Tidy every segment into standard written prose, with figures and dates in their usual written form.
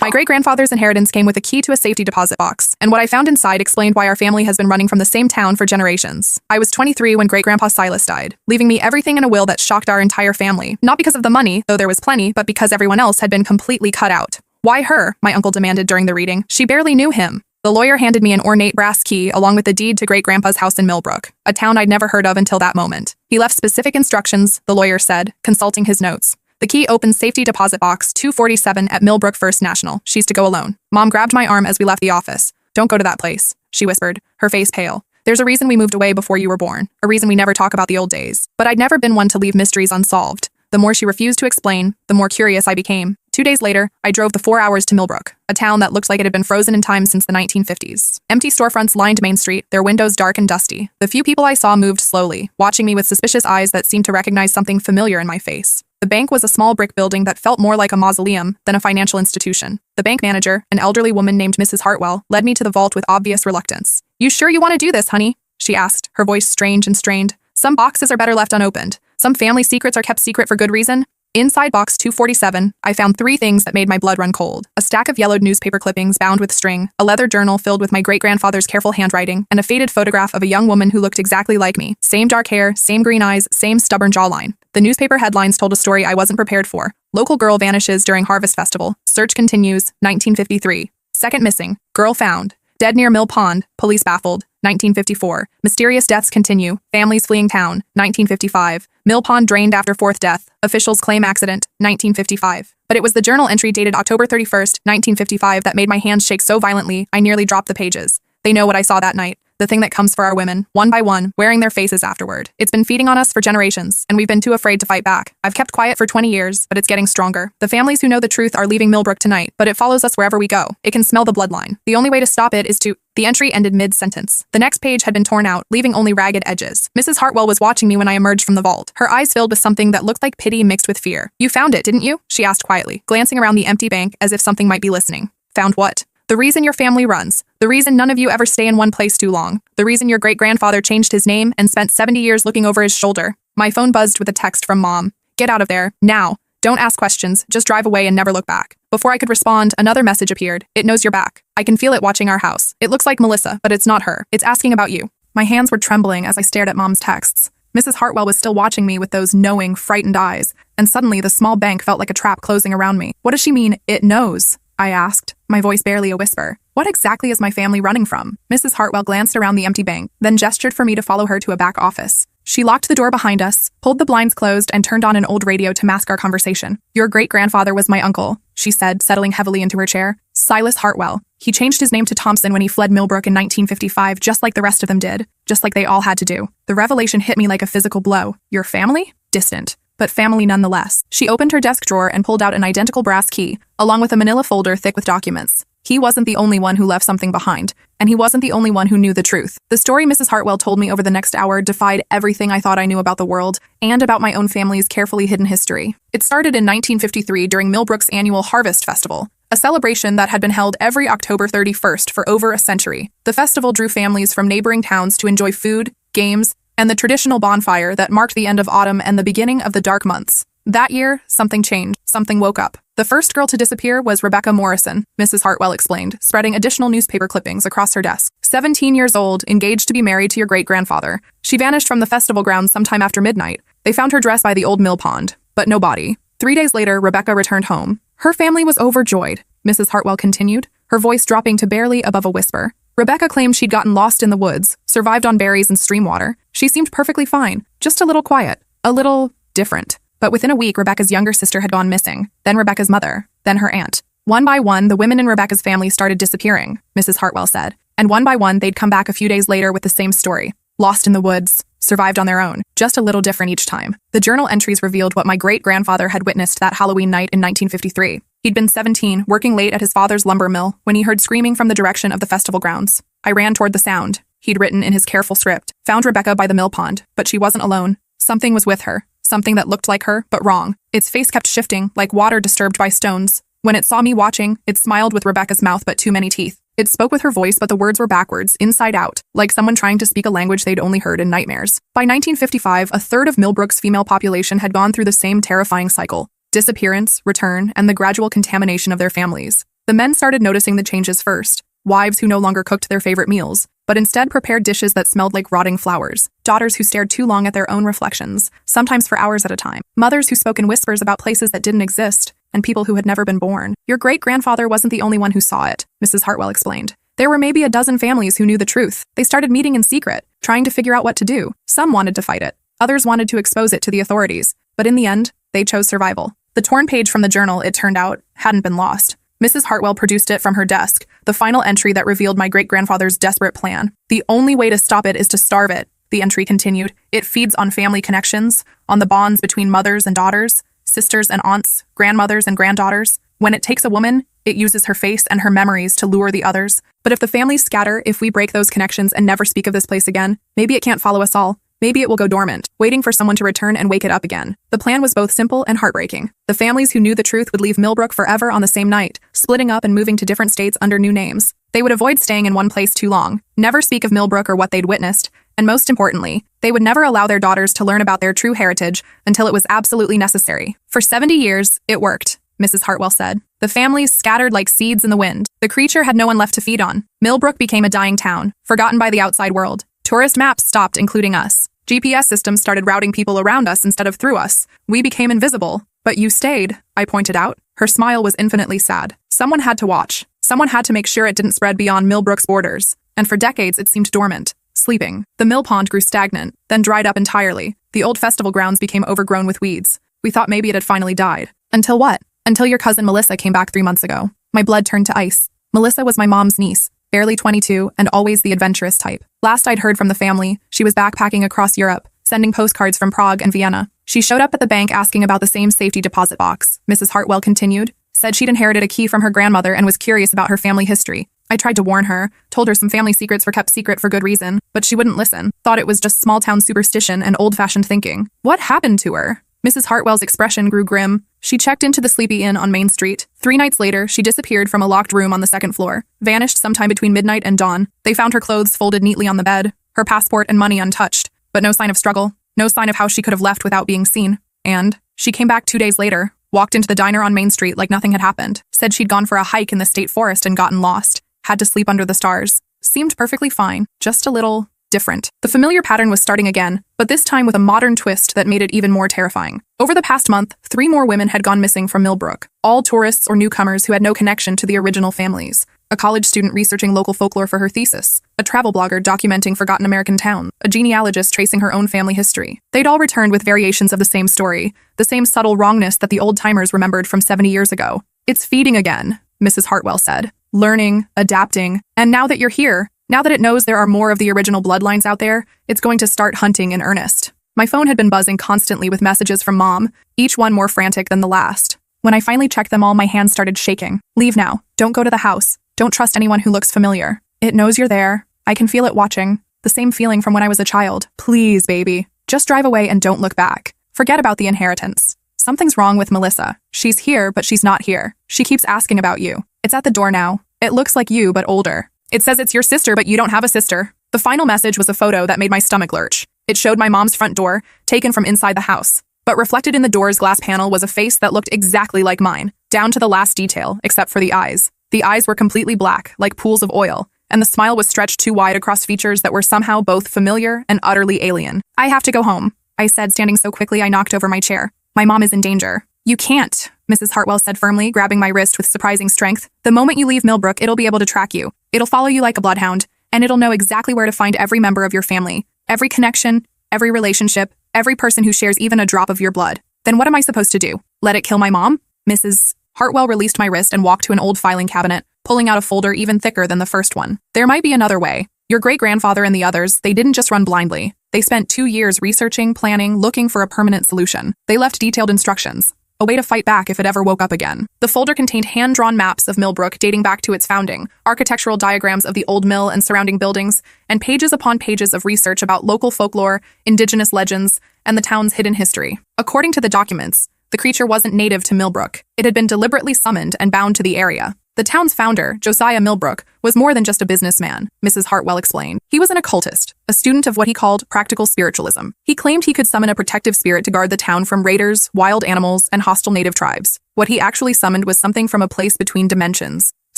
My great-grandfather's inheritance came with a key to a safety deposit box, and what I found inside explained why our family has been running from the same town for generations. I was 23 when great-grandpa Silas died, leaving me everything in a will that shocked our entire family, not because of the money, though there was plenty, but because everyone else had been completely cut out. Why her? My uncle demanded during the reading. She barely knew him. The lawyer handed me an ornate brass key along with the deed to great-grandpa's house in Millbrook, a town I'd never heard of until that moment. He left specific instructions, the lawyer said, consulting his notes. The key opens safety deposit box 247 at Millbrook First National. She's to go alone. Mom grabbed my arm as we left the office. Don't go to that place, she whispered, her face pale. There's a reason we moved away before you were born, a reason we never talk about the old days. But I'd never been one to leave mysteries unsolved. The more she refused to explain, the more curious I became. 2 days later, I drove the 4 hours to Millbrook, a town that looked like it had been frozen in time since the 1950s. Empty storefronts lined Main Street, their windows dark and dusty. The few people I saw moved slowly, watching me with suspicious eyes that seemed to recognize something familiar in my face. The bank was a small brick building that felt more like a mausoleum than a financial institution. The bank manager, an elderly woman named Mrs. Hartwell, led me to the vault with obvious reluctance. "You sure you want to do this, honey?" she asked, her voice strange and strained. "Some boxes are better left unopened. Some family secrets are kept secret for good reason." Inside box 247, I found 3 things that made my blood run cold. A stack of yellowed newspaper clippings bound with string, a leather journal filled with my great-grandfather's careful handwriting, and a faded photograph of a young woman who looked exactly like me. Same dark hair, same green eyes, same stubborn jawline. The newspaper headlines told a story I wasn't prepared for. Local girl vanishes during Harvest Festival. Search continues, 1953. Second missing. Girl found. Dead near Mill Pond. Police baffled. 1954. Mysterious deaths continue. Families fleeing town. 1955. Mill Pond drained after 4th death. Officials claim accident. 1955. But it was the journal entry dated October 31st, 1955 that made my hands shake so violently I nearly dropped the pages. They know what I saw that night. The thing that comes for our women, one by one, wearing their faces afterward. It's been feeding on us for generations, and we've been too afraid to fight back. I've kept quiet for 20 years, but it's getting stronger. The families who know the truth are leaving Millbrook tonight, but it follows us wherever we go. It can smell the bloodline. The only way to stop it is to... The entry ended mid-sentence. The next page had been torn out, leaving only ragged edges. Mrs. Hartwell was watching me when I emerged from the vault, her eyes filled with something that looked like pity mixed with fear. "You found it, didn't you?" she asked quietly, glancing around the empty bank as if something might be listening. "Found what?" "The reason your family runs. The reason none of you ever stay in one place too long. The reason your great-grandfather changed his name and spent 70 years looking over his shoulder." My phone buzzed with a text from Mom. "Get out of there, now. Don't ask questions, just drive away and never look back." Before I could respond, another message appeared. "It knows you're back. I can feel it watching our house. It looks like Melissa, but it's not her. It's asking about you." My hands were trembling as I stared at Mom's texts. Mrs. Hartwell was still watching me with those knowing, frightened eyes, and suddenly the small bank felt like a trap closing around me. "What does she mean, it knows?" I asked, my voice barely a whisper. "What exactly is my family running from?" Mrs. Hartwell glanced around the empty bank, then gestured for me to follow her to a back office. She locked the door behind us, pulled the blinds closed, and turned on an old radio to mask our conversation. "Your great-grandfather was my uncle," she said, settling heavily into her chair. "Silas Hartwell. He changed his name to Thompson when he fled Millbrook in 1955, just like the rest of them did. Just like they all had to do." The revelation hit me like a physical blow. "Your family? Distant, but family nonetheless." She opened her desk drawer and pulled out an identical brass key, along with a manila folder thick with documents. He wasn't the only one who left something behind, and he wasn't the only one who knew the truth. The story Mrs. Hartwell told me over the next hour defied everything I thought I knew about the world and about my own family's carefully hidden history. It started in 1953 during Millbrook's annual Harvest Festival, a celebration that had been held every October 31st for over a century. The festival drew families from neighboring towns to enjoy food, games, and the traditional bonfire that marked the end of autumn and the beginning of the dark months. That year, something changed. Something woke up. The first girl to disappear was Rebecca Morrison, Mrs. Hartwell explained, spreading additional newspaper clippings across her desk. 17 years old, engaged to be married to your great-grandfather. She vanished from the festival grounds sometime after midnight. They found her dress by the old mill pond, but no body. 3 days later, Rebecca returned home. Her family was overjoyed, Mrs. Hartwell continued, her voice dropping to barely above a whisper. Rebecca claimed she'd gotten lost in the woods, survived on berries and stream water. She seemed perfectly fine, just a little quiet, a little different. But within a week, Rebecca's younger sister had gone missing, then Rebecca's mother, then her aunt. One by one, the women in Rebecca's family started disappearing, Mrs. Hartwell said. And one by one, they'd come back a few days later with the same story. Lost in the woods, survived on their own, just a little different each time. The journal entries revealed what my great-grandfather had witnessed that Halloween night in 1953. He'd been 17, working late at his father's lumber mill, when he heard screaming from the direction of the festival grounds. "I ran toward the sound," he'd written in his careful script. "Found Rebecca by the mill pond, but she wasn't alone. Something was with her. Something that looked like her, but wrong. Its face kept shifting, like water disturbed by stones. When it saw me watching, it smiled with Rebecca's mouth but too many teeth. It spoke with her voice, but the words were backwards, inside out, like someone trying to speak a language they'd only heard in nightmares." By 1955, a third of Millbrook's female population had gone through the same terrifying cycle. Disappearance, return, and the gradual contamination of their families. The men started noticing the changes first. Wives who no longer cooked their favorite meals, but instead prepared dishes that smelled like rotting flowers. Daughters who stared too long at their own reflections, sometimes for hours at a time. Mothers who spoke in whispers about places that didn't exist, and people who had never been born. Your great-grandfather wasn't the only one who saw it, Mrs. Hartwell explained. There were maybe a dozen families who knew the truth. They started meeting in secret, trying to figure out what to do. Some wanted to fight it. Others wanted to expose it to the authorities. But in the end, they chose survival. The torn page from the journal, it turned out, hadn't been lost. Mrs. Hartwell produced it from her desk, the final entry that revealed my great-grandfather's desperate plan. The only way to stop it is to starve it, the entry continued. It feeds on family connections, on the bonds between mothers and daughters, sisters and aunts, grandmothers and granddaughters. When it takes a woman, it uses her face and her memories to lure the others. But if the families scatter, if we break those connections and never speak of this place again, maybe it can't follow us all. Maybe it will go dormant, waiting for someone to return and wake it up again. The plan was both simple and heartbreaking. The families who knew the truth would leave Millbrook forever on the same night, splitting up and moving to different states under new names. They would avoid staying in one place too long, never speak of Millbrook or what they'd witnessed, and most importantly, they would never allow their daughters to learn about their true heritage until it was absolutely necessary. For 70 years, it worked, Mrs. Hartwell said. The families scattered like seeds in the wind. The creature had no one left to feed on. Millbrook became a dying town, forgotten by the outside world. Tourist maps stopped including us. GPS systems started routing people around us instead of through us. We became invisible. But you stayed, I pointed out. Her smile was infinitely sad. Someone had to watch. Someone had to make sure it didn't spread beyond Millbrook's borders. And for decades, it seemed dormant, sleeping. The mill pond grew stagnant, then dried up entirely. The old festival grounds became overgrown with weeds. We thought maybe it had finally died. Until what? Until your cousin Melissa came back 3 months ago. My blood turned to ice. Melissa was my mom's niece, barely 22 and always the adventurous type. Last I'd heard from the family, she was backpacking across Europe, sending postcards from Prague and Vienna. She showed up at the bank asking about the same safety deposit box, Mrs. Hartwell continued. Said she'd inherited a key from her grandmother and was curious about her family history. I tried to warn her, told her some family secrets were kept secret for good reason, but she wouldn't listen, thought it was just small-town superstition and old-fashioned thinking. What happened to her? Mrs. Hartwell's expression grew grim. She checked into the Sleepy Inn on Main Street. 3 nights later, she disappeared from a locked room on the 2nd floor, vanished sometime between midnight and dawn. They found her clothes folded neatly on the bed, her passport and money untouched, but no sign of struggle, no sign of how she could have left without being seen. And she came back 2 days later, walked into the diner on Main Street like nothing had happened, said she'd gone for a hike in the state forest and gotten lost, had to sleep under the stars. Seemed perfectly fine, just a little different. The familiar pattern was starting again, but this time with a modern twist that made it even more terrifying. Over the past month, 3 more women had gone missing from Millbrook, all tourists or newcomers who had no connection to the original families. A college student researching local folklore for her thesis, a travel blogger documenting forgotten American towns, a genealogist tracing her own family history. They'd all returned with variations of the same story, the same subtle wrongness that the old-timers remembered from 70 years ago. It's feeding again, Mrs. Hartwell said. Learning, adapting, and now that you're here, now that it knows there are more of the original bloodlines out there, it's going to start hunting in earnest. My phone had been buzzing constantly with messages from Mom, each one more frantic than the last. When I finally checked them all, my hands started shaking. Leave now. Don't go to the house. Don't trust anyone who looks familiar. It knows you're there. I can feel it watching. The same feeling from when I was a child. Please, baby. Just drive away and don't look back. Forget about the inheritance. Something's wrong with Melissa. She's here, but she's not here. She keeps asking about you. It's at the door now. It looks like you, but older. It says it's your sister, but you don't have a sister. The final message was a photo that made my stomach lurch. It showed my mom's front door, taken from inside the house. But reflected in the door's glass panel was a face that looked exactly like mine, down to the last detail, except for the eyes. The eyes were completely black, like pools of oil, and the smile was stretched too wide across features that were somehow both familiar and utterly alien. I have to go home, I said, standing so quickly I knocked over my chair. My mom is in danger. You can't, Mrs. Hartwell said firmly, grabbing my wrist with surprising strength. The moment you leave Millbrook, it'll be able to track you. It'll follow you like a bloodhound, and it'll know exactly where to find every member of your family, every connection, every relationship, every person who shares even a drop of your blood. Then what am I supposed to do? Let it kill my mom? Mrs. Hartwell released my wrist and walked to an old filing cabinet, pulling out a folder even thicker than the first one. There might be another way. Your great-grandfather and the others, they didn't just run blindly. They spent 2 years researching, planning, looking for a permanent solution. They left detailed instructions, a way to fight back if it ever woke up again. The folder contained hand-drawn maps of Millbrook dating back to its founding, architectural diagrams of the old mill and surrounding buildings, and pages upon pages of research about local folklore, indigenous legends, and the town's hidden history. According to the documents, the creature wasn't native to Millbrook. It had been deliberately summoned and bound to the area. The town's founder, Josiah Millbrook, was more than just a businessman, Mrs. Hartwell explained. He was an occultist, a student of what he called practical spiritualism. He claimed he could summon a protective spirit to guard the town from raiders, wild animals, and hostile native tribes. What he actually summoned was something from a place between dimensions,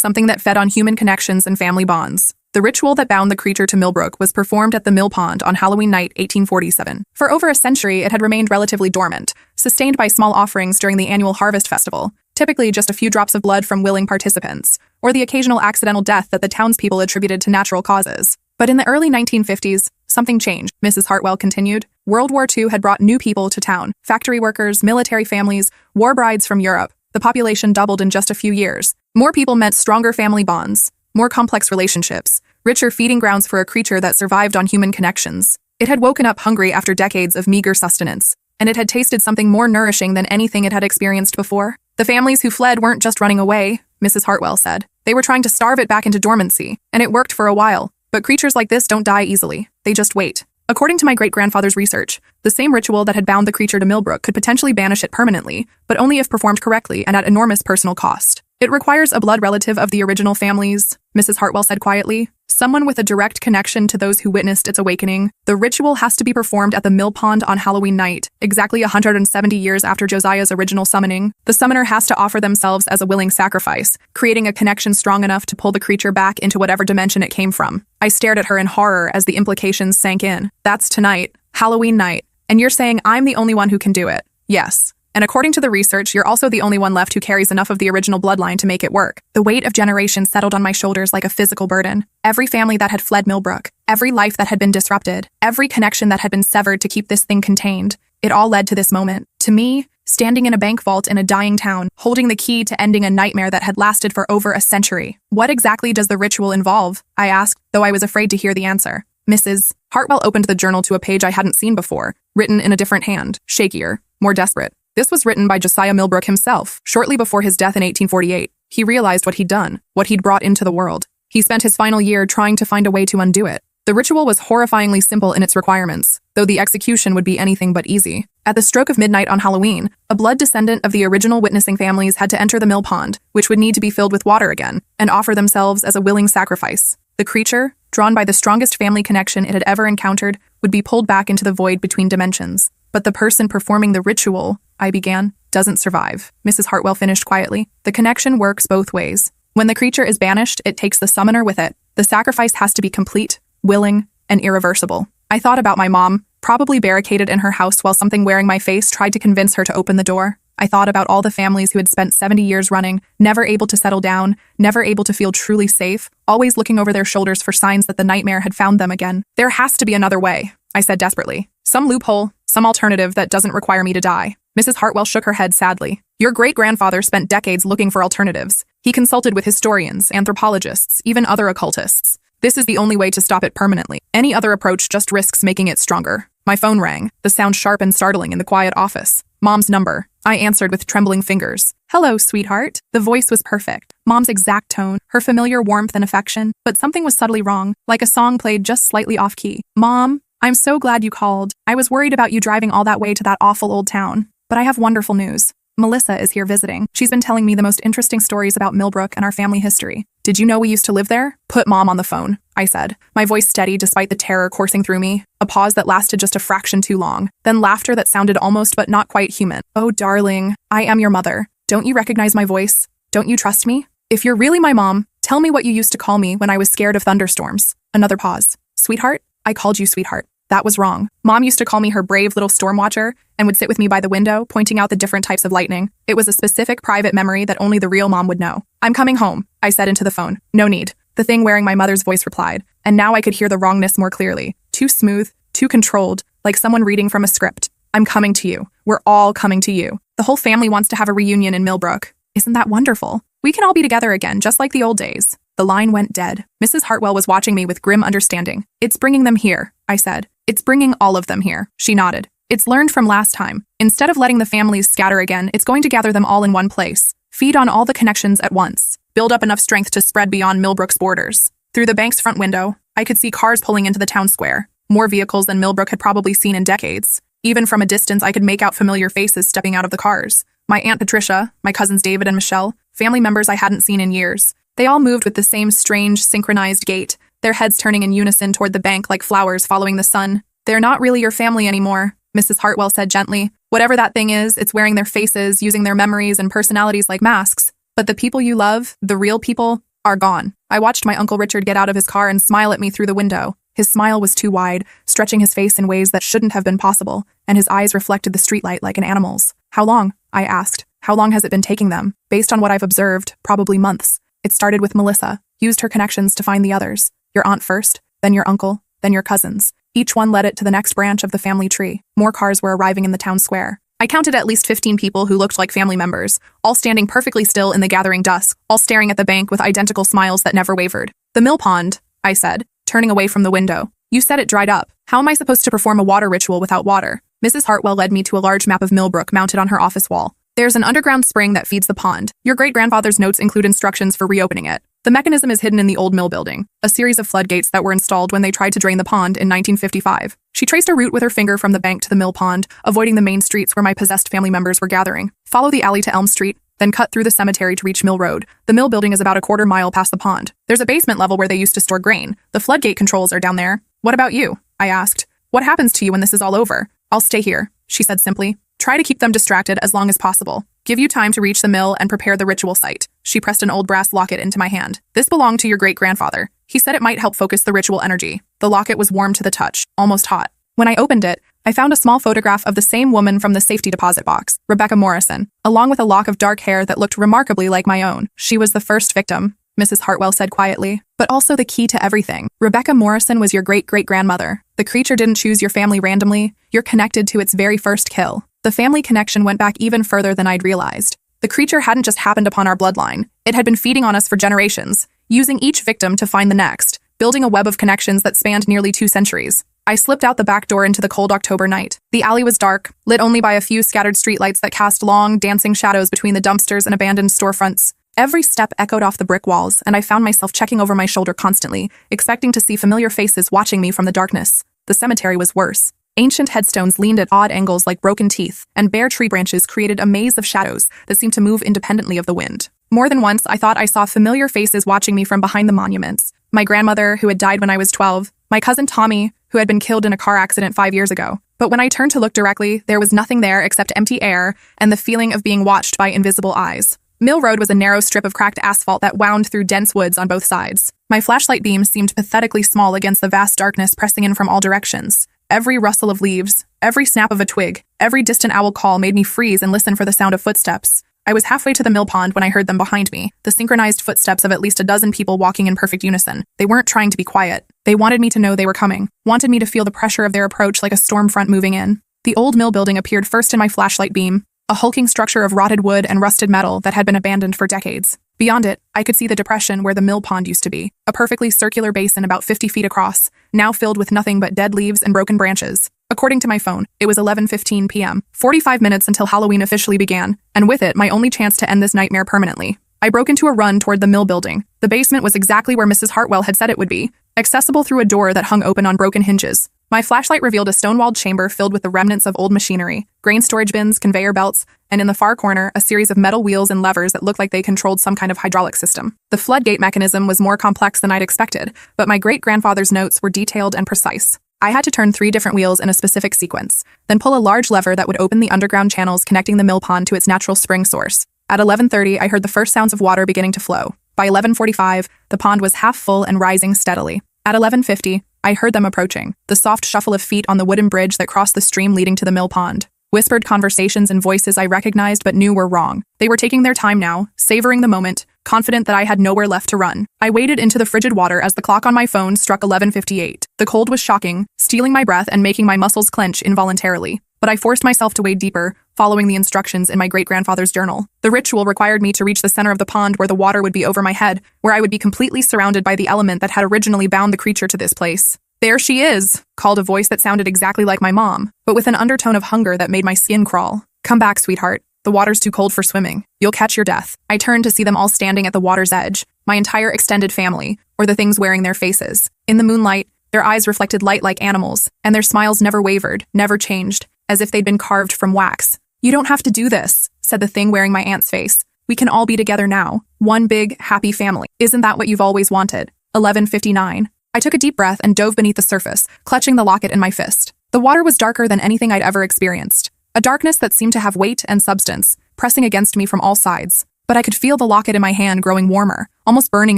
something that fed on human connections and family bonds. The ritual that bound the creature to Millbrook was performed at the Mill Pond on Halloween night 1847. For over a century, it had remained relatively dormant, sustained by small offerings during the annual harvest festival, typically just a few drops of blood from willing participants, or the occasional accidental death that the townspeople attributed to natural causes. But in the early 1950s, something changed, Mrs. Hartwell continued. World War II had brought new people to town: factory workers, military families, war brides from Europe. The population doubled in just a few years. More people meant stronger family bonds, more complex relationships, richer feeding grounds for a creature that survived on human connections. It had woken up hungry after decades of meager sustenance, and it had tasted something more nourishing than anything it had experienced before. The families who fled weren't just running away, Mrs. Hartwell said. They were trying to starve it back into dormancy, and it worked for a while. But creatures like this don't die easily. They just wait. According to my great-grandfather's research, the same ritual that had bound the creature to Millbrook could potentially banish it permanently, but only if performed correctly and at enormous personal cost. It requires a blood relative of the original families, Mrs. Hartwell said quietly. Someone with a direct connection to those who witnessed its awakening. The ritual has to be performed at the Mill Pond on Halloween night, exactly 170 years after Josiah's original summoning. The summoner has to offer themselves as a willing sacrifice, creating a connection strong enough to pull the creature back into whatever dimension it came from. I stared at her in horror as the implications sank in. That's tonight, Halloween night, and you're saying I'm the only one who can do it? Yes. And according to the research, you're also the only one left who carries enough of the original bloodline to make it work. The weight of generations settled on my shoulders like a physical burden. Every family that had fled Millbrook, every life that had been disrupted, every connection that had been severed to keep this thing contained. It all led to this moment. To me, standing in a bank vault in a dying town, holding the key to ending a nightmare that had lasted for over a century. What exactly does the ritual involve? I asked, though I was afraid to hear the answer. Mrs. Hartwell opened the journal to a page I hadn't seen before, written in a different hand, shakier, more desperate. This was written by Josiah Millbrook himself, shortly before his death in 1848. He realized what he'd done, what he'd brought into the world. He spent his final year trying to find a way to undo it. The ritual was horrifyingly simple in its requirements, though the execution would be anything but easy. At the stroke of midnight on Halloween, a blood descendant of the original witnessing families had to enter the mill pond, which would need to be filled with water again, and offer themselves as a willing sacrifice. The creature, drawn by the strongest family connection it had ever encountered, would be pulled back into the void between dimensions. But the person performing the ritual, I began, doesn't survive. Mrs. Hartwell finished quietly. The connection works both ways. When the creature is banished, it takes the summoner with it. The sacrifice has to be complete, willing, and irreversible. I thought about my mom, probably barricaded in her house while something wearing my face tried to convince her to open the door. I thought about all the families who had spent 70 years running, never able to settle down, never able to feel truly safe, always looking over their shoulders for signs that the nightmare had found them again. There has to be another way, I said desperately. Some loophole, some alternative that doesn't require me to die. Mrs. Hartwell shook her head sadly. Your great-grandfather spent decades looking for alternatives. He consulted with historians, anthropologists, even other occultists. This is the only way to stop it permanently. Any other approach just risks making it stronger. My phone rang, the sound sharp and startling in the quiet office. Mom's number. I answered with trembling fingers. Hello, sweetheart. The voice was perfect. Mom's exact tone, her familiar warmth and affection, but something was subtly wrong, like a song played just slightly off-key. Mom, I'm so glad you called. I was worried about you driving all that way to that awful old town. But I have wonderful news. Melissa is here visiting. She's been telling me the most interesting stories about Millbrook and our family history. Did you know we used to live there? Put Mom on the phone, I said, my voice steady despite the terror coursing through me. A pause that lasted just a fraction too long. Then laughter that sounded almost but not quite human. Oh, darling, I am your mother. Don't you recognize my voice? Don't you trust me? If you're really my mom, tell me what you used to call me when I was scared of thunderstorms. Another pause. Sweetheart? I called you sweetheart. That was wrong. Mom used to call me her brave little storm watcher and would sit with me by the window, pointing out the different types of lightning. It was a specific private memory that only the real mom would know. I'm coming home, I said into the phone. No need. The thing wearing my mother's voice replied, and now I could hear the wrongness more clearly. Too smooth, too controlled, like someone reading from a script. I'm coming to you. We're all coming to you. The whole family wants to have a reunion in Millbrook. Isn't that wonderful? We can all be together again, just like the old days. The line went dead. Mrs. Hartwell was watching me with grim understanding. It's bringing them here, I said. It's bringing all of them here. She nodded. It's learned from last time. Instead of letting the families scatter again, it's going to gather them all in one place. Feed on all the connections at once. Build up enough strength to spread beyond Millbrook's borders. Through the bank's front window, I could see cars pulling into the town square. More vehicles than Millbrook had probably seen in decades. Even from a distance, I could make out familiar faces stepping out of the cars. My Aunt Patricia, my cousins David and Michelle, family members I hadn't seen in years. They all moved with the same strange, synchronized gait, their heads turning in unison toward the bank like flowers following the sun. They're not really your family anymore, Mrs. Hartwell said gently. Whatever that thing is, it's wearing their faces, using their memories and personalities like masks. But the people you love, the real people, are gone. I watched my Uncle Richard get out of his car and smile at me through the window. His smile was too wide, stretching his face in ways that shouldn't have been possible, and his eyes reflected the streetlight like an animal's. How long? I asked. How long has it been taking them? Based on what I've observed, probably months. It started with Melissa, used her connections to find the others. Your aunt first, then your uncle, then your cousins. Each one led it to the next branch of the family tree. More cars were arriving in the town square. I counted at least 15 people who looked like family members, all standing perfectly still in the gathering dusk, all staring at the bank with identical smiles that never wavered. The mill pond, I said, turning away from the window. You said it dried up. How am I supposed to perform a water ritual without water? Mrs. Hartwell led me to a large map of Millbrook mounted on her office wall. There's an underground spring that feeds the pond. Your great-grandfather's notes include instructions for reopening it. The mechanism is hidden in the old mill building, a series of floodgates that were installed when they tried to drain the pond in 1955. She traced a route with her finger from the bank to the mill pond, avoiding the main streets where my possessed family members were gathering. Follow the alley to Elm Street, then cut through the cemetery to reach Mill Road. The mill building is about a quarter mile past the pond. There's a basement level where they used to store grain. The floodgate controls are down there. What about you? I asked. What happens to you when this is all over? I'll stay here, she said simply. Try to keep them distracted as long as possible. Give you time to reach the mill and prepare the ritual site. She pressed an old brass locket into my hand. This belonged to your great-grandfather. He said it might help focus the ritual energy. The locket was warm to the touch, almost hot. When I opened it, I found a small photograph of the same woman from the safety deposit box, Rebecca Morrison, along with a lock of dark hair that looked remarkably like my own. She was the first victim, Mrs. Hartwell said quietly, but also the key to everything. Rebecca Morrison was your great-great-grandmother. The creature didn't choose your family randomly. You're connected to its very first kill. The family connection went back even further than I'd realized. The creature hadn't just happened upon our bloodline. It had been feeding on us for generations, using each victim to find the next, building a web of connections that spanned nearly 2 centuries. I slipped out the back door into the cold October night. The alley was dark, lit only by a few scattered streetlights that cast long, dancing shadows between the dumpsters and abandoned storefronts. Every step echoed off the brick walls, and I found myself checking over my shoulder constantly, expecting to see familiar faces watching me from the darkness. The cemetery was worse. Ancient headstones leaned at odd angles like broken teeth, and bare tree branches created a maze of shadows that seemed to move independently of the wind. More than once, I thought I saw familiar faces watching me from behind the monuments. My grandmother, who had died when I was 12, my cousin Tommy, who had been killed in a car accident 5 years ago. But when I turned to look directly, there was nothing there except empty air and the feeling of being watched by invisible eyes. Mill Road was a narrow strip of cracked asphalt that wound through dense woods on both sides. My flashlight beam seemed pathetically small against the vast darkness pressing in from all directions. Every rustle of leaves, every snap of a twig, every distant owl call made me freeze and listen for the sound of footsteps. I was halfway to the mill pond when I heard them behind me, the synchronized footsteps of at least a dozen people walking in perfect unison. They weren't trying to be quiet. They wanted me to know they were coming, wanted me to feel the pressure of their approach like a storm front moving in. The old mill building appeared first in my flashlight beam, a hulking structure of rotted wood and rusted metal that had been abandoned for decades. Beyond it, I could see the depression where the mill pond used to be, a perfectly circular basin about 50 feet across, now filled with nothing but dead leaves and broken branches. According to my phone, it was 11:15 p.m., 45 minutes until Halloween officially began, and with it, my only chance to end this nightmare permanently. I broke into a run toward the mill building. The basement was exactly where Mrs. Hartwell had said it would be, accessible through a door that hung open on broken hinges. My flashlight revealed a stone-walled chamber filled with the remnants of old machinery, grain storage bins, conveyor belts, and in the far corner, a series of metal wheels and levers that looked like they controlled some kind of hydraulic system. The floodgate mechanism was more complex than I'd expected, but my great-grandfather's notes were detailed and precise. I had to turn 3 different wheels in a specific sequence, then pull a large lever that would open the underground channels connecting the mill pond to its natural spring source. At 11:30, I heard the first sounds of water beginning to flow. By 11:45, the pond was half full and rising steadily. At 11:50, I heard them approaching, the soft shuffle of feet on the wooden bridge that crossed the stream leading to the mill pond. Whispered conversations and voices I recognized but knew were wrong. They were taking their time now, savoring the moment, confident that I had nowhere left to run. I waded into the frigid water as the clock on my phone struck 11:58. The cold was shocking, stealing my breath and making my muscles clench involuntarily. But I forced myself to wade deeper, following the instructions in my great-grandfather's journal. The ritual required me to reach the center of the pond where the water would be over my head, where I would be completely surrounded by the element that had originally bound the creature to this place. "There she is," called a voice that sounded exactly like my mom, but with an undertone of hunger that made my skin crawl. "Come back, sweetheart. The water's too cold for swimming. You'll catch your death." I turned to see them all standing at the water's edge, my entire extended family, or the things wearing their faces. In the moonlight, their eyes reflected light like animals, and their smiles never wavered, never changed, as if they'd been carved from wax. "You don't have to do this," said the thing wearing my aunt's face. "We can all be together now. One big, happy family. Isn't that what you've always wanted?" 11:59. I took a deep breath and dove beneath the surface, clutching the locket in my fist. The water was darker than anything I'd ever experienced. A darkness that seemed to have weight and substance, pressing against me from all sides. but I could feel the locket in my hand growing warmer, almost burning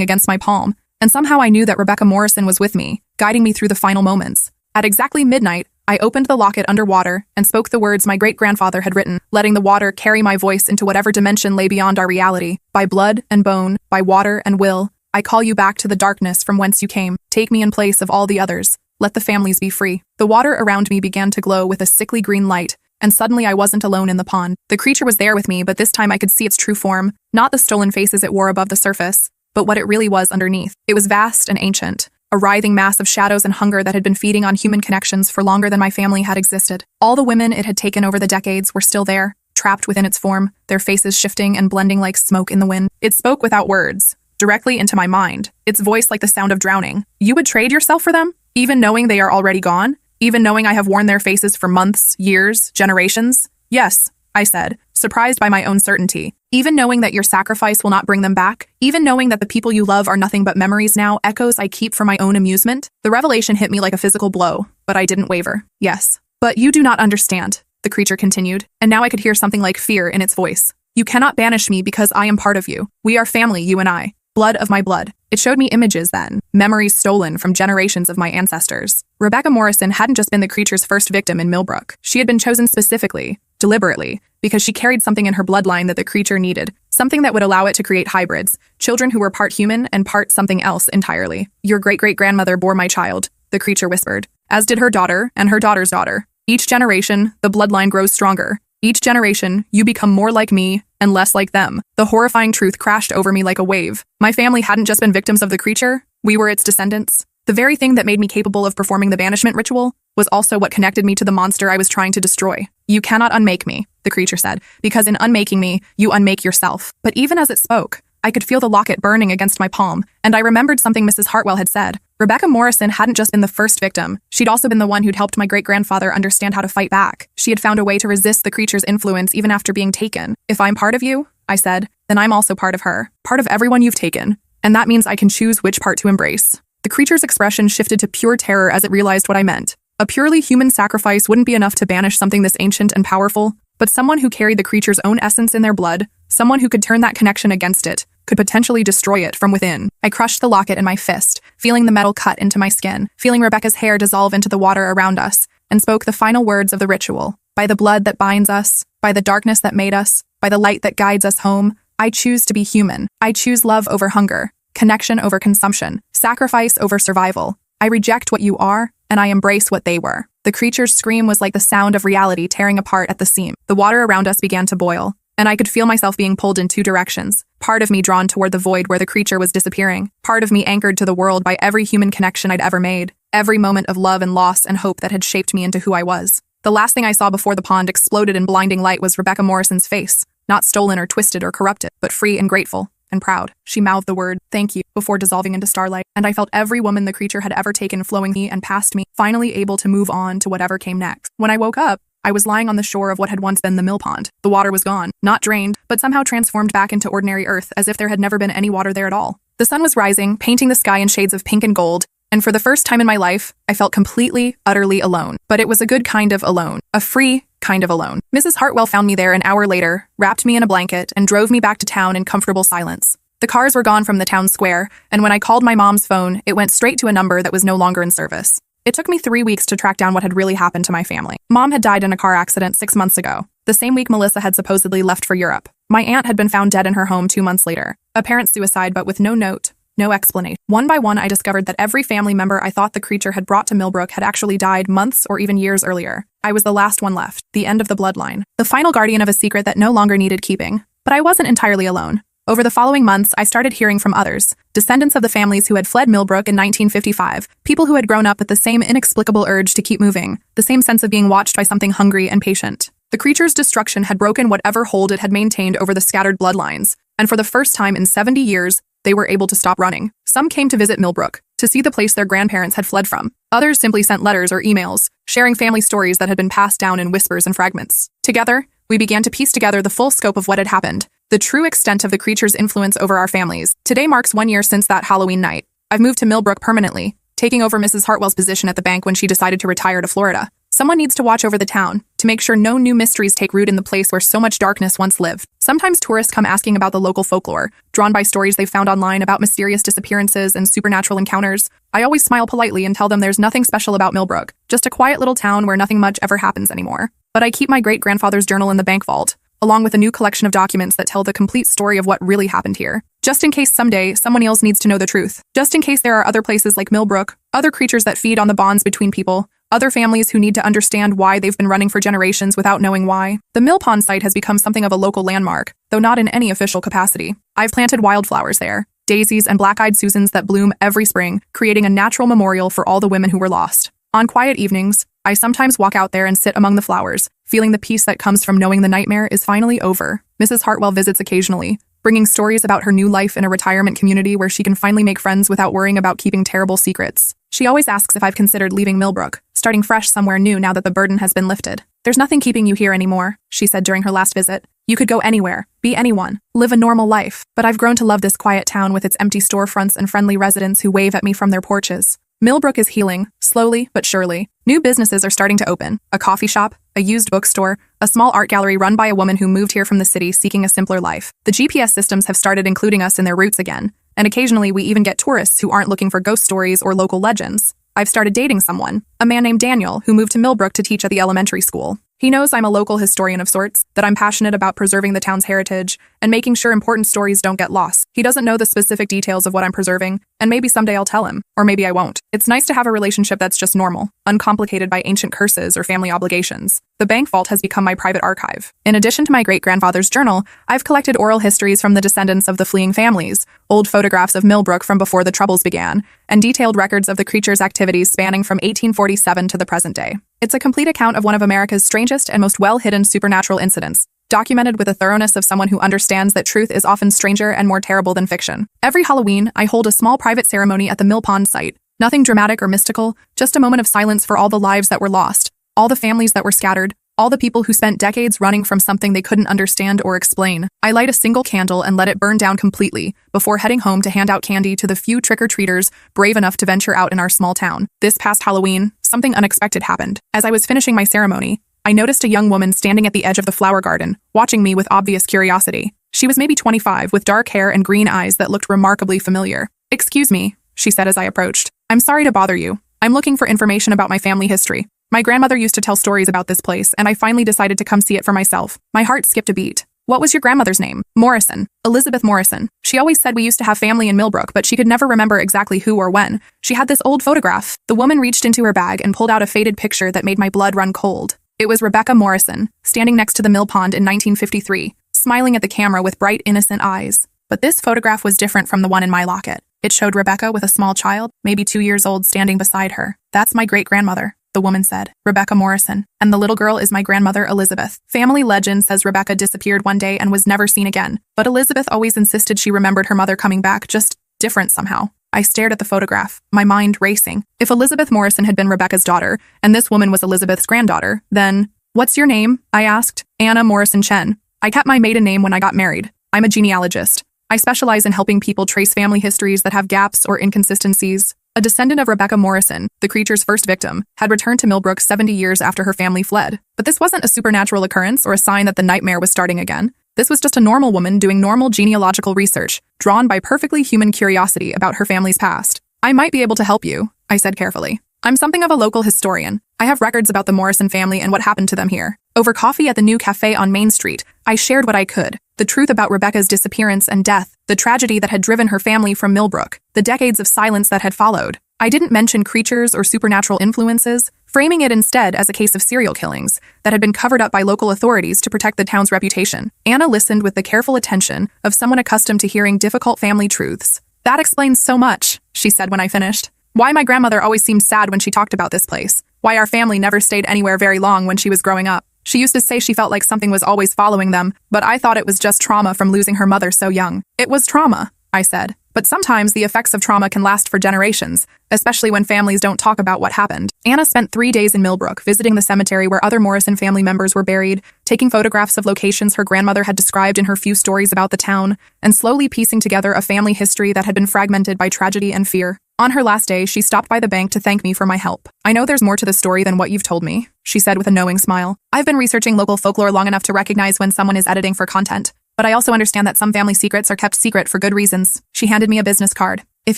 against my palm, and somehow I knew that Rebecca Morrison was with me, guiding me through the final moments. At exactly midnight, I opened the locket underwater and spoke the words my great-grandfather had written, letting the water carry my voice into whatever dimension lay beyond our reality. By blood and bone, by water and will, I call you back to the darkness from whence you came. Take me in place of all the others. Let the families be free. The water around me began to glow with a sickly green light, and suddenly I wasn't alone in the pond. The creature was there with me, but this time I could see its true form, not the stolen faces it wore above the surface, but what it really was underneath. It was vast and ancient, a writhing mass of shadows and hunger that had been feeding on human connections for longer than my family had existed. All the women it had taken over the decades were still there, trapped within its form, their faces shifting and blending like smoke in the wind. It spoke without words, directly into my mind, its voice like the sound of drowning. You would trade yourself for them? Even knowing they are already gone? Even knowing I have worn their faces for months, years, generations? Yes, I said, surprised by my own certainty. Even knowing that your sacrifice will not bring them back? Even knowing that the people you love are nothing but memories now, echoes I keep for my own amusement? The revelation hit me like a physical blow, but I didn't waver. Yes. But you do not understand, the creature continued, and now I could hear something like fear in its voice. You cannot banish me because I am part of you. We are family, you and I. Blood of my blood. It showed me images then, memories stolen from generations of my ancestors. Rebecca Morrison hadn't just been the creature's first victim in Millbrook. She had been chosen specifically, deliberately, because she carried something in her bloodline that the creature needed, something that would allow it to create hybrids, children who were part human and part something else entirely. Your great-great-grandmother bore my child, the creature whispered, as did her daughter and her daughter's daughter. Each generation, the bloodline grows stronger. Each generation, you become more like me and less like them. The horrifying truth crashed over me like a wave. My family hadn't just been victims of the creature, we were its descendants. The very thing that made me capable of performing the banishment ritual was also what connected me to the monster I was trying to destroy. You cannot unmake me, the creature said, because in unmaking me, you unmake yourself. But even as it spoke, I could feel the locket burning against my palm, and I remembered something Mrs. Hartwell had said. Rebecca Morrison hadn't just been the first victim, she'd also been the one who'd helped my great-grandfather understand how to fight back. She had found a way to resist the creature's influence even after being taken. If I'm part of you, I said, then I'm also part of her. Part of everyone you've taken. And that means I can choose which part to embrace. The creature's expression shifted to pure terror as it realized what I meant. A purely human sacrifice wouldn't be enough to banish something this ancient and powerful, but someone who carried the creature's own essence in their blood, someone who could turn that connection against it, could potentially destroy it from within. I crushed the locket in my fist, feeling the metal cut into my skin, feeling Rebecca's hair dissolve into the water around us, and spoke the final words of the ritual. By the blood that binds us, by the darkness that made us, by the light that guides us home, I choose to be human. I choose love over hunger, connection over consumption, sacrifice over survival. I reject what you are, and I embrace what they were. The creature's scream was like the sound of reality tearing apart at the seam. The water around us began to boil, and I could feel myself being pulled in two directions. Part of me drawn toward the void where the creature was disappearing. Part of me anchored to the world by every human connection I'd ever made. Every moment of love and loss and hope that had shaped me into who I was. The last thing I saw before the pond exploded in blinding light was Rebecca Morrison's face. Not stolen or twisted or corrupted, but free and grateful and proud. She mouthed the word, "Thank you," before dissolving into starlight, and I felt every woman the creature had ever taken flowing me and past me, finally able to move on to whatever came next. When I woke up, I was lying on the shore of what had once been the mill pond. The water was gone, not drained, but somehow transformed back into ordinary earth as if there had never been any water there at all. The sun was rising, painting the sky in shades of pink and gold, and for the first time in my life, I felt completely, utterly alone. But it was a good kind of alone, a free kind of alone. Mrs. Hartwell found me there an hour later, wrapped me in a blanket, and drove me back to town in comfortable silence. The cars were gone from the town square, and when I called my mom's phone, it went straight to a number that was no longer in service. It took me 3 weeks to track down what had really happened to my family. Mom had died in a car accident 6 months ago, the same week Melissa had supposedly left for Europe. My aunt had been found dead in her home 2 months later. Apparent suicide, but with no note, no explanation. One by one, I discovered that every family member I thought the creature had brought to Millbrook had actually died months or even years earlier. I was the last one left, the end of the bloodline, the final guardian of a secret that no longer needed keeping. But I wasn't entirely alone. Over the following months, I started hearing from others, descendants of the families who had fled Millbrook in 1955, people who had grown up with the same inexplicable urge to keep moving, the same sense of being watched by something hungry and patient. The creature's destruction had broken whatever hold it had maintained over the scattered bloodlines, and for the first time in 70 years, they were able to stop running. Some came to visit Millbrook, to see the place their grandparents had fled from. Others simply sent letters or emails, sharing family stories that had been passed down in whispers and fragments. Together, we began to piece together the full scope of what had happened, the true extent of the creature's influence over our families. Today marks 1 year since that Halloween night. I've moved to Millbrook permanently, taking over Mrs. Hartwell's position at the bank when she decided to retire to Florida. Someone needs to watch over the town, to make sure no new mysteries take root in the place where so much darkness once lived. Sometimes tourists come asking about the local folklore, drawn by stories they've found online about mysterious disappearances and supernatural encounters. I always smile politely and tell them there's nothing special about Millbrook, just a quiet little town where nothing much ever happens anymore. But I keep my great-grandfather's journal in the bank vault, along with a new collection of documents that tell the complete story of what really happened here. Just in case someday someone else needs to know the truth. Just in case there are other places like Millbrook, other creatures that feed on the bonds between people, other families who need to understand why they've been running for generations without knowing why. The Mill Pond site has become something of a local landmark, though not in any official capacity. I've planted wildflowers there, daisies and black-eyed Susans that bloom every spring, creating a natural memorial for all the women who were lost. On quiet evenings, I sometimes walk out there and sit among the flowers, feeling the peace that comes from knowing the nightmare is finally over. Mrs. Hartwell visits occasionally, bringing stories about her new life in a retirement community where she can finally make friends without worrying about keeping terrible secrets. She always asks if I've considered leaving Millbrook, starting fresh somewhere new now that the burden has been lifted. There's nothing keeping you here anymore, she said during her last visit. You could go anywhere, be anyone, live a normal life. But I've grown to love this quiet town with its empty storefronts and friendly residents who wave at me from their porches. Millbrook is healing, slowly but surely. New businesses are starting to open. A coffee shop, a used bookstore, a small art gallery run by a woman who moved here from the city seeking a simpler life. The GPS systems have started including us in their routes again, and occasionally we even get tourists who aren't looking for ghost stories or local legends. I've started dating someone, a man named Daniel, who moved to Millbrook to teach at the elementary school. He knows I'm a local historian of sorts, that I'm passionate about preserving the town's heritage and making sure important stories don't get lost. He doesn't know the specific details of what I'm preserving, and maybe someday I'll tell him, or maybe I won't. It's nice to have a relationship that's just normal, uncomplicated by ancient curses or family obligations. The bank vault has become my private archive. In addition to my great-grandfather's journal, I've collected oral histories from the descendants of the fleeing families, old photographs of Millbrook from before the Troubles began, and detailed records of the creature's activities spanning from 1847 to the present day. It's a complete account of one of America's strangest and most well-hidden supernatural incidents, documented with the thoroughness of someone who understands that truth is often stranger and more terrible than fiction. Every Halloween, I hold a small private ceremony at the Mill Pond site. Nothing dramatic or mystical, just a moment of silence for all the lives that were lost, all the families that were scattered, all the people who spent decades running from something they couldn't understand or explain. I light a single candle and let it burn down completely before heading home to hand out candy to the few trick-or-treaters brave enough to venture out in our small town. This past Halloween, something unexpected happened. As I was finishing my ceremony, I noticed a young woman standing at the edge of the flower garden, watching me with obvious curiosity. She was maybe 25, with dark hair and green eyes that looked remarkably familiar. "Excuse me," she said as I approached. "I'm sorry to bother you. I'm looking for information about my family history. My grandmother used to tell stories about this place, and I finally decided to come see it for myself." My heart skipped a beat. "What was your grandmother's name?" "Morrison. Elizabeth Morrison. She always said we used to have family in Millbrook, but she could never remember exactly who or when. She had this old photograph." The woman reached into her bag and pulled out a faded picture that made my blood run cold. It was Rebecca Morrison, standing next to the mill pond in 1953, smiling at the camera with bright, innocent eyes. But this photograph was different from the one in my locket. It showed Rebecca with a small child, maybe 2 years old, standing beside her. "That's my great-grandmother," the woman said, "Rebecca Morrison. And the little girl is my grandmother, Elizabeth." Family legend says Rebecca disappeared one day and was never seen again, but Elizabeth always insisted she remembered her mother coming back, just different somehow. I stared at the photograph, my mind racing. If Elizabeth Morrison had been Rebecca's daughter, and this woman was Elizabeth's granddaughter, then... "What's your name?" I asked. "Anna Morrison Chen. I kept my maiden name when I got married. I'm a genealogist. I specialize in helping people trace family histories that have gaps or inconsistencies." A descendant of Rebecca Morrison, the creature's first victim, had returned to Millbrook 70 years after her family fled. But this wasn't a supernatural occurrence or a sign that the nightmare was starting again. This was just a normal woman doing normal genealogical research, drawn by perfectly human curiosity about her family's past. "I might be able to help you," I said carefully. "I'm something of a local historian. I have records about the Morrison family and what happened to them here." Over coffee at the new cafe on Main Street, I shared what I could. The truth about Rebecca's disappearance and death, the tragedy that had driven her family from Millbrook, the decades of silence that had followed. I didn't mention creatures or supernatural influences, framing it instead as a case of serial killings that had been covered up by local authorities to protect the town's reputation. Anna listened with the careful attention of someone accustomed to hearing difficult family truths. "That explains so much," she said when I finished. "Why my grandmother always seemed sad when she talked about this place. Why our family never stayed anywhere very long when she was growing up. She used to say she felt like something was always following them, but I thought it was just trauma from losing her mother so young." "It was trauma," I said. "But sometimes the effects of trauma can last for generations, especially when families don't talk about what happened." Anna spent 3 days in Millbrook, visiting the cemetery where other Morrison family members were buried, taking photographs of locations her grandmother had described in her few stories about the town, and slowly piecing together a family history that had been fragmented by tragedy and fear. On her last day, she stopped by the bank to thank me for my help. I know there's more to the story than what you've told me, she said with a knowing smile. I've been researching local folklore long enough to recognize when someone is editing for content, but I also understand that some family secrets are kept secret for good reasons. She handed me a business card. If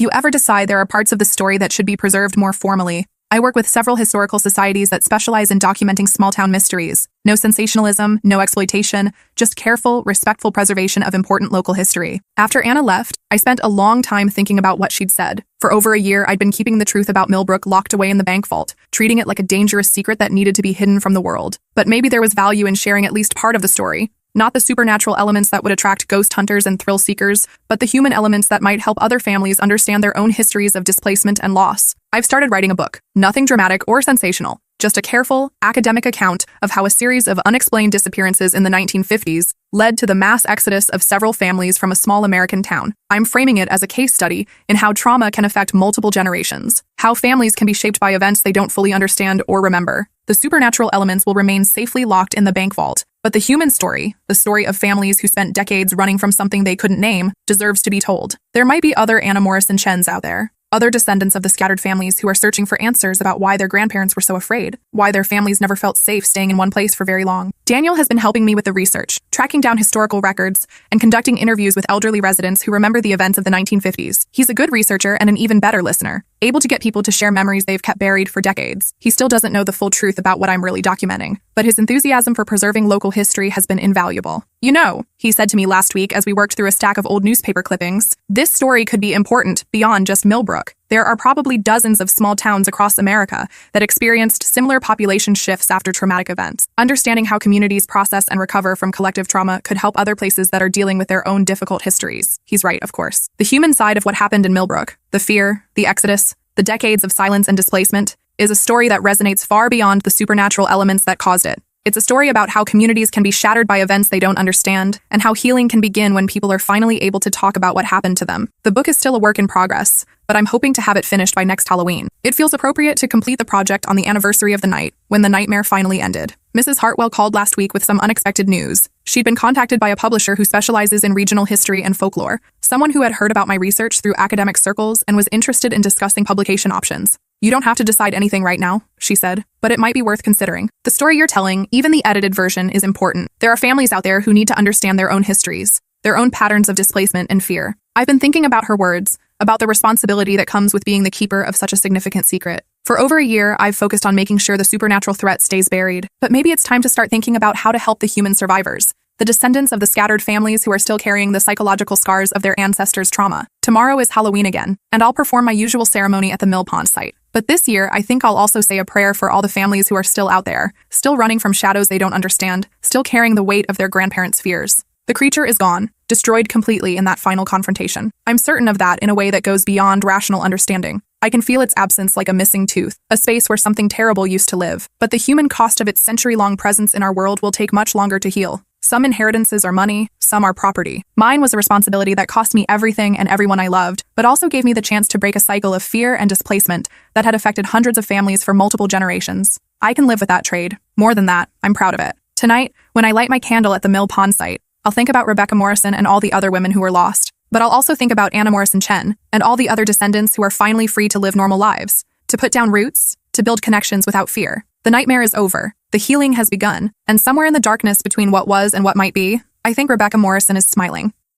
you ever decide there are parts of the story that should be preserved more formally, I work with several historical societies that specialize in documenting small-town mysteries. No sensationalism, no exploitation, just careful, respectful preservation of important local history. After Anna left, I spent a long time thinking about what she'd said. For over a year, I'd been keeping the truth about Millbrook locked away in the bank vault, treating it like a dangerous secret that needed to be hidden from the world. But maybe there was value in sharing at least part of the story. Not the supernatural elements that would attract ghost hunters and thrill seekers, but the human elements that might help other families understand their own histories of displacement and loss. I've started writing a book. Nothing dramatic or sensational, just a careful, academic account of how a series of unexplained disappearances in the 1950s led to the mass exodus of several families from a small American town. I'm framing it as a case study in how trauma can affect multiple generations, how families can be shaped by events they don't fully understand or remember. The supernatural elements will remain safely locked in the bank vault, but the human story, the story of families who spent decades running from something they couldn't name, deserves to be told. There might be other Anna Morrison Chens out there, other descendants of the scattered families who are searching for answers about why their grandparents were so afraid, why their families never felt safe staying in one place for very long. Daniel has been helping me with the research, tracking down historical records, and conducting interviews with elderly residents who remember the events of the 1950s. He's a good researcher and an even better listener, able to get people to share memories they've kept buried for decades. He still doesn't know the full truth about what I'm really documenting, but his enthusiasm for preserving local history has been invaluable. You know, he said to me last week as we worked through a stack of old newspaper clippings, this story could be important beyond just Millbrook. There are probably dozens of small towns across America that experienced similar population shifts after traumatic events. Understanding how communities process and recover from collective trauma could help other places that are dealing with their own difficult histories. He's right, of course. The human side of what happened in Millbrook, the fear, the exodus, the decades of silence and displacement, is a story that resonates far beyond the supernatural elements that caused it. It's a story about how communities can be shattered by events they don't understand, and how healing can begin when people are finally able to talk about what happened to them. The book is still a work in progress, but I'm hoping to have it finished by next Halloween. It feels appropriate to complete the project on the anniversary of the night, when the nightmare finally ended. Mrs. Hartwell called last week with some unexpected news. She'd been contacted by a publisher who specializes in regional history and folklore, someone who had heard about my research through academic circles and was interested in discussing publication options. You don't have to decide anything right now, she said, but it might be worth considering. The story you're telling, even the edited version, is important. There are families out there who need to understand their own histories, their own patterns of displacement and fear. I've been thinking about her words, about the responsibility that comes with being the keeper of such a significant secret. For over a year, I've focused on making sure the supernatural threat stays buried, but maybe it's time to start thinking about how to help the human survivors, the descendants of the scattered families who are still carrying the psychological scars of their ancestors' trauma. Tomorrow is Halloween again, and I'll perform my usual ceremony at the Mill Pond site. But this year, I think I'll also say a prayer for all the families who are still out there, still running from shadows they don't understand, still carrying the weight of their grandparents' fears. The creature is gone, destroyed completely in that final confrontation. I'm certain of that in a way that goes beyond rational understanding. I can feel its absence like a missing tooth, a space where something terrible used to live. But the human cost of its century-long presence in our world will take much longer to heal. Some inheritances are money, some are property. Mine was a responsibility that cost me everything and everyone I loved, but also gave me the chance to break a cycle of fear and displacement that had affected hundreds of families for multiple generations. I can live with that trade. More than that, I'm proud of it. Tonight, when I light my candle at the Mill Pond site, I'll think about Rebecca Morrison and all the other women who were lost. But I'll also think about Anna Morrison Chen and all the other descendants who are finally free to live normal lives, to put down roots, to build connections without fear. The nightmare is over, the healing has begun, and somewhere in the darkness between what was and what might be, I think Rebecca Morrison is smiling.